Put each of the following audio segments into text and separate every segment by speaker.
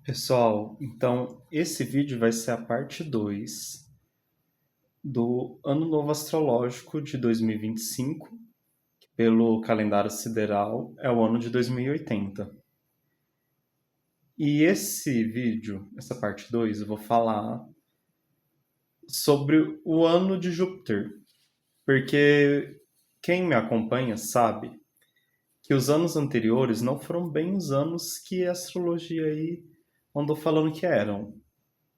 Speaker 1: Pessoal, então esse vídeo vai ser a parte 2 do Ano Novo Astrológico de 2025, que pelo calendário sideral é o ano de 2080. E esse vídeo, essa parte 2, eu vou falar sobre o ano de Júpiter, porque quem me acompanha sabe que os anos anteriores não foram bem os anos que a astrologia aí andou falando que eram.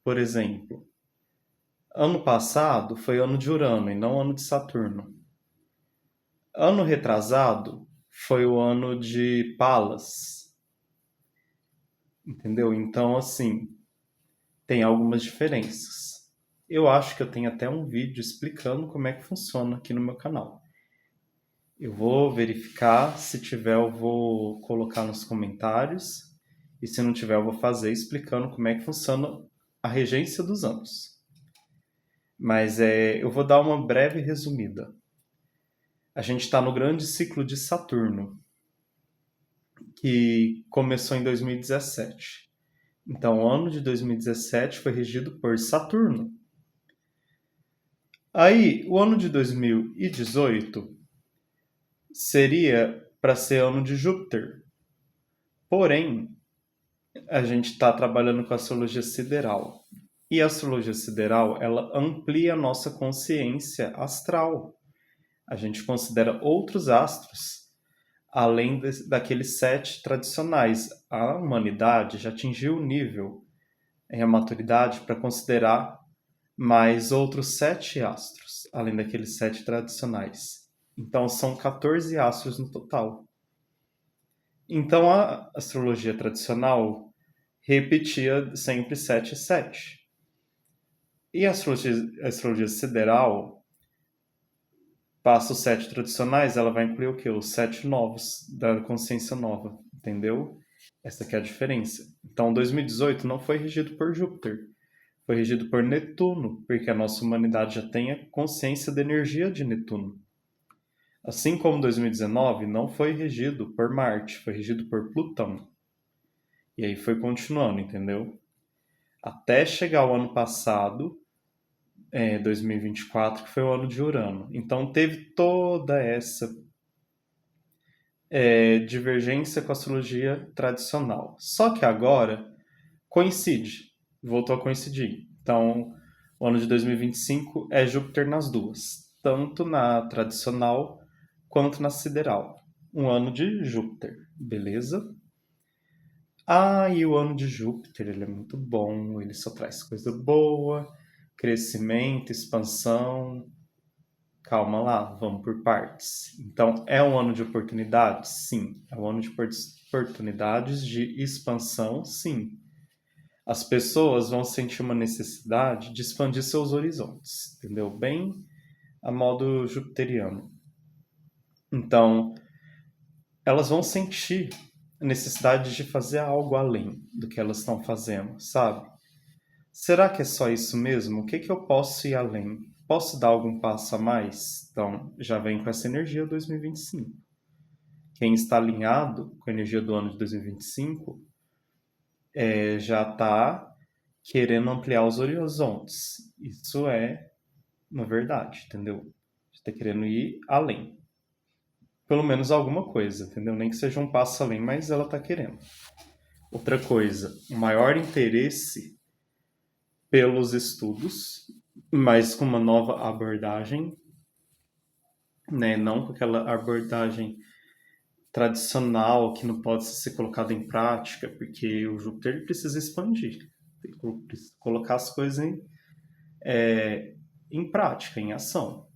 Speaker 1: Por exemplo, ano passado foi ano de Urano e não ano de Saturno. Ano retrasado foi o ano de Palas, entendeu? Então, assim, tem algumas diferenças. Eu acho que eu tenho até um vídeo explicando como é que funciona aqui no meu canal. Eu vou verificar, se tiver eu vou colocar nos comentários, e se não tiver eu vou fazer explicando como é que funciona a regência dos anos. Mas eu vou dar uma breve resumida. A gente está no grande ciclo de Saturno, que começou em 2017. Então, o ano de 2017 foi regido por Saturno. Aí, o ano de 2018 seria para ser ano de Júpiter. Porém, a gente está trabalhando com a astrologia sideral. E a astrologia sideral, ela amplia a nossa consciência astral. A gente considera outros astros além daqueles sete tradicionais. A humanidade já atingiu o nível em a maturidade para considerar mais outros sete astros, além daqueles sete tradicionais. Então são 14 astros no total. Então a astrologia tradicional repetia sempre 7 e 7. E a astrologia sideral passa os sete tradicionais, ela vai incluir o quê? Os sete novos da consciência nova, entendeu? Essa que é a diferença. Então 2018 não foi regido por Júpiter, foi regido por Netuno, porque a nossa humanidade já tem a consciência da energia de Netuno. Assim como 2019 não foi regido por Marte, foi regido por Plutão. E aí foi continuando, entendeu? Até chegar o ano passado, 2024, que foi o ano de Urano. Então teve toda essa divergência com a astrologia tradicional. Só que agora coincide, voltou a coincidir. Então, o ano de 2025 é Júpiter nas duas, tanto na tradicional quanto na sideral. Um ano de Júpiter, beleza? E o ano de Júpiter, ele é muito bom, ele só traz coisa boa, crescimento, expansão. Calma lá, vamos por partes. Então, é um ano de oportunidades? Sim. É um ano de oportunidades de expansão? Sim. As pessoas vão sentir uma necessidade de expandir seus horizontes, entendeu? Bem a modo jupiteriano. Então, elas vão sentir a necessidade de fazer algo além do que elas estão fazendo, sabe? Será que é só isso mesmo? O que que eu posso ir além? Posso dar algum passo a mais? Então, já vem com essa energia 2025. Quem está alinhado com a energia do ano de 2025 já está querendo ampliar os horizontes. Isso é uma verdade, entendeu? Está querendo ir além. Pelo menos alguma coisa, entendeu? Nem que seja um passo além, mas ela está querendo. Outra coisa, o maior interesse pelos estudos, mas com uma nova abordagem, né? Não com aquela abordagem tradicional que não pode ser colocada em prática, porque o Júpiter precisa expandir, tem que colocar as coisas em prática, em ação,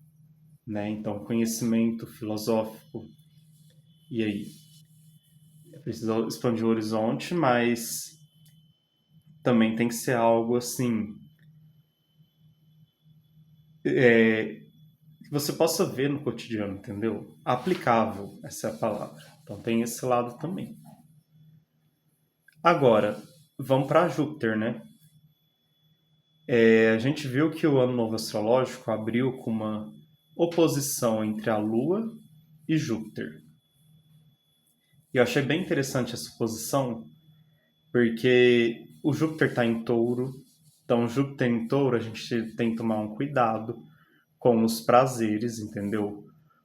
Speaker 1: né? Então, conhecimento filosófico, e aí? Precisa expandir o horizonte, mas também tem que ser algo assim que você possa ver no cotidiano, entendeu? Aplicável, essa é a palavra. Então tem esse lado também. Agora, vamos para Júpiter, né? A gente viu que o ano novo astrológico abriu com uma oposição entre a Lua e Júpiter. E eu achei bem interessante essa oposição, Porque o Júpiter está em touro, então Júpiter em touro a gente tem que tomar um cuidado com os prazeres, entendeu?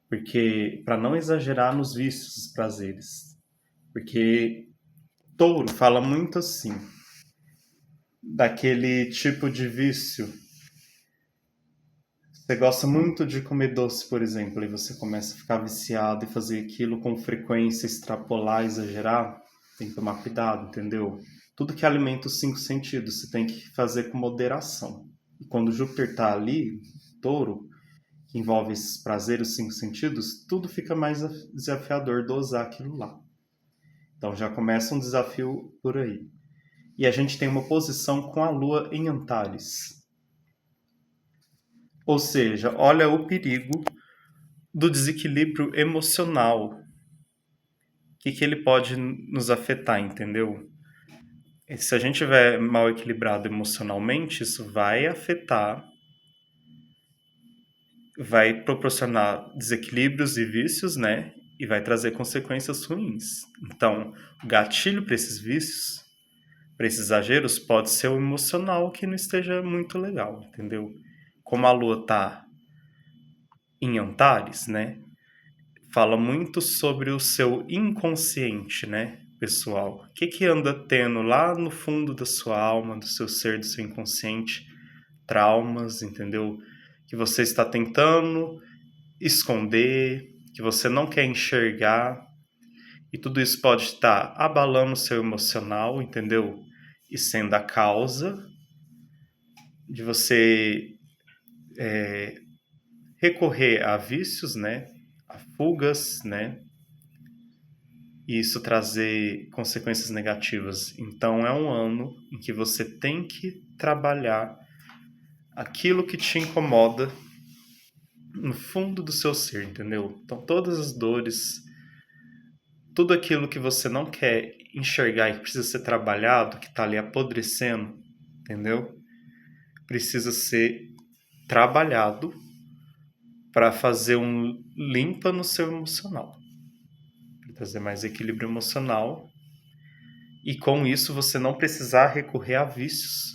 Speaker 1: Porque para não exagerar nos vícios dos prazeres. Porque touro fala muito assim, daquele tipo de vício. Você gosta muito de comer doce, por exemplo, e você começa a ficar viciado e fazer aquilo com frequência, extrapolar, exagerar, tem que tomar cuidado, entendeu? Tudo que alimenta os cinco sentidos, você tem que fazer com moderação. E quando Júpiter está ali, touro, que envolve esses prazeres, os cinco sentidos, tudo fica mais desafiador dosar aquilo lá. Então já começa um desafio por aí. E a gente tem uma posição com a Lua em Antares. Ou seja, olha o perigo do desequilíbrio emocional. O que ele pode nos afetar, entendeu? E se a gente estiver mal equilibrado emocionalmente, isso vai afetar, vai proporcionar desequilíbrios e vícios, né? E vai trazer consequências ruins. Então, o gatilho para esses vícios, para esses exageros, pode ser o emocional que não esteja muito legal, entendeu? Como a Lua está em Antares, né? Fala muito sobre o seu inconsciente, né, pessoal? O que anda tendo lá no fundo da sua alma, do seu ser, do seu inconsciente? Traumas, entendeu? Que você está tentando esconder, que você não quer enxergar. E tudo isso pode estar abalando o seu emocional, entendeu? E sendo a causa de você recorrer a vícios, né? A fugas, né? E isso trazer consequências negativas. Então é um ano em que você tem que trabalhar aquilo que te incomoda no fundo do seu ser, entendeu? Então todas as dores, tudo aquilo que você não quer enxergar e que precisa ser trabalhado, que está ali apodrecendo, entendeu? Precisa ser trabalhado para fazer um limpa no seu emocional, para trazer mais equilíbrio emocional. E com isso você não precisar recorrer a vícios,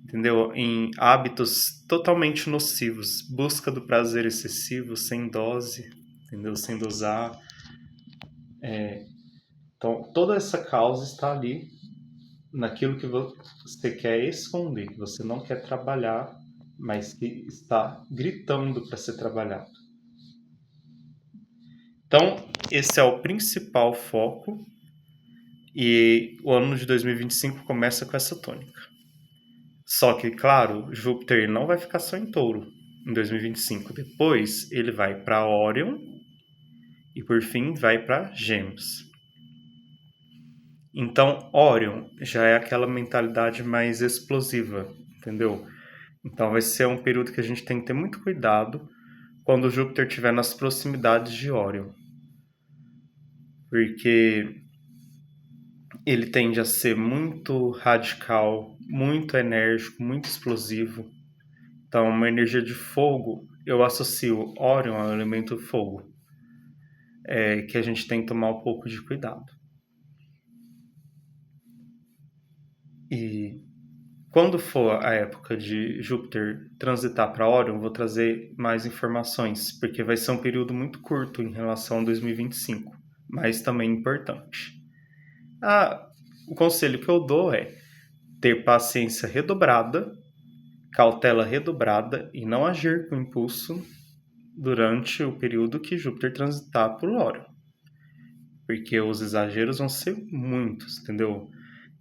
Speaker 1: entendeu? Em hábitos totalmente nocivos, busca do prazer excessivo, sem dose, entendeu? Sem dosar. Então, toda essa causa está ali naquilo que você quer esconder, que você não quer trabalhar, mas que está gritando para ser trabalhado. Então, esse é o principal foco e o ano de 2025 começa com essa tônica. Só que, claro, Júpiter não vai ficar só em Touro em 2025. Depois ele vai para Órion e, por fim, vai para Gêmeos. Então, Órion já é aquela mentalidade mais explosiva, entendeu? Então, vai ser um período que a gente tem que ter muito cuidado quando Júpiter estiver nas proximidades de Órion. Porque ele tende a ser muito radical, muito enérgico, muito explosivo. Então, uma energia de fogo, eu associo Órion ao elemento fogo, que a gente tem que tomar um pouco de cuidado. E quando for a época de Júpiter transitar para Órion, vou trazer mais informações, porque vai ser um período muito curto em relação a 2025, mas também importante. O conselho que eu dou é ter paciência redobrada, cautela redobrada e não agir com impulso durante o período que Júpiter transitar por Órion. Porque os exageros vão ser muitos, entendeu?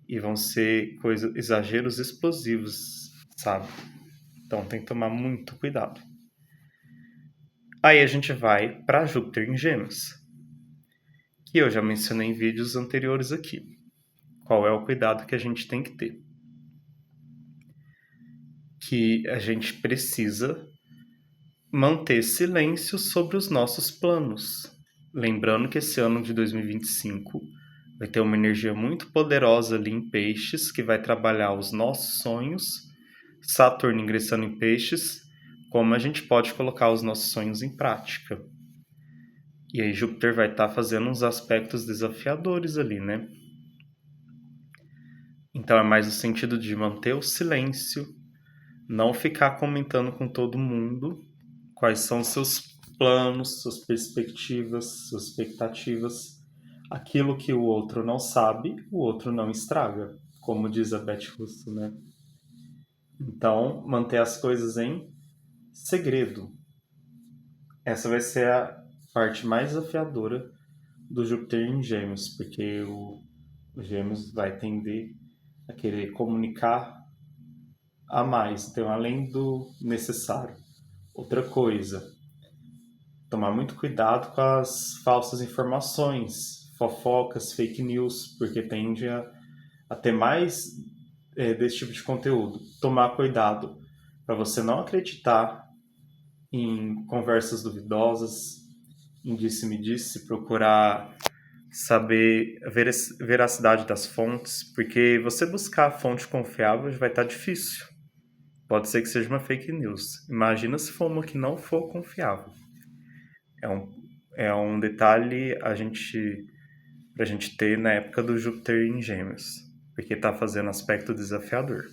Speaker 1: E vão ser exageros explosivos, sabe? Então tem que tomar muito cuidado. Aí a gente vai para Júpiter em Gêmeos, que eu já mencionei em vídeos anteriores aqui. Qual é o cuidado que a gente tem que ter? Que a gente precisa manter silêncio sobre os nossos planos. Lembrando que esse ano de 2025 vai ter uma energia muito poderosa ali em Peixes, que vai trabalhar os nossos sonhos. Saturno ingressando em Peixes, como a gente pode colocar os nossos sonhos em prática. E aí Júpiter vai estar fazendo uns aspectos desafiadores ali, né? Então é mais no sentido de manter o silêncio, não ficar comentando com todo mundo quais são os seus planos, suas perspectivas, suas expectativas. Aquilo que o outro não sabe, o outro não estraga, como diz a Beth Russo, né? Então, manter as coisas em segredo. Essa vai ser a parte mais desafiadora do Júpiter em Gêmeos, porque o Gêmeos vai tender a querer comunicar a mais, então além do necessário. Outra coisa, tomar muito cuidado com as falsas informações, fofocas, fake news, porque tende a ter mais desse tipo de conteúdo. Tomar cuidado para você não acreditar em conversas duvidosas, em disse-me-disse, procurar saber a veracidade das fontes, porque você buscar a fonte confiável vai estar difícil. Pode ser que seja uma fake news. Imagina se for uma que não for confiável. É um, é um detalhe pra gente ter na época do Júpiter em Gêmeos, porque está fazendo aspecto desafiador.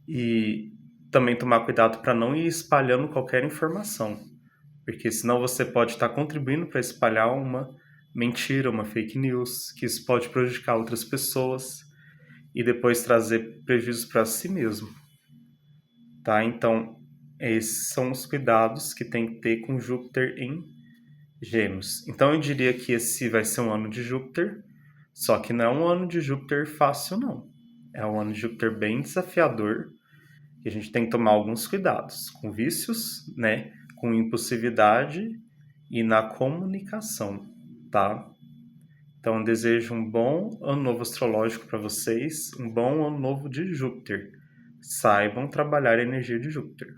Speaker 1: E também tomar cuidado para não ir espalhando qualquer informação, porque senão você pode estar contribuindo para espalhar uma mentira, uma fake news, que isso pode prejudicar outras pessoas e depois trazer prejuízos para si mesmo, tá? Então, esses são os cuidados que tem que ter com Júpiter em Gêmeos. Então, eu diria que esse vai ser um ano de Júpiter, só que não é um ano de Júpiter fácil, não. É um ano de Júpiter bem desafiador, que a gente tem que tomar alguns cuidados com vícios, né? Com impulsividade e na comunicação, tá? Então, desejo um bom ano novo astrológico para vocês, um bom ano novo de Júpiter. Saibam trabalhar a energia de Júpiter.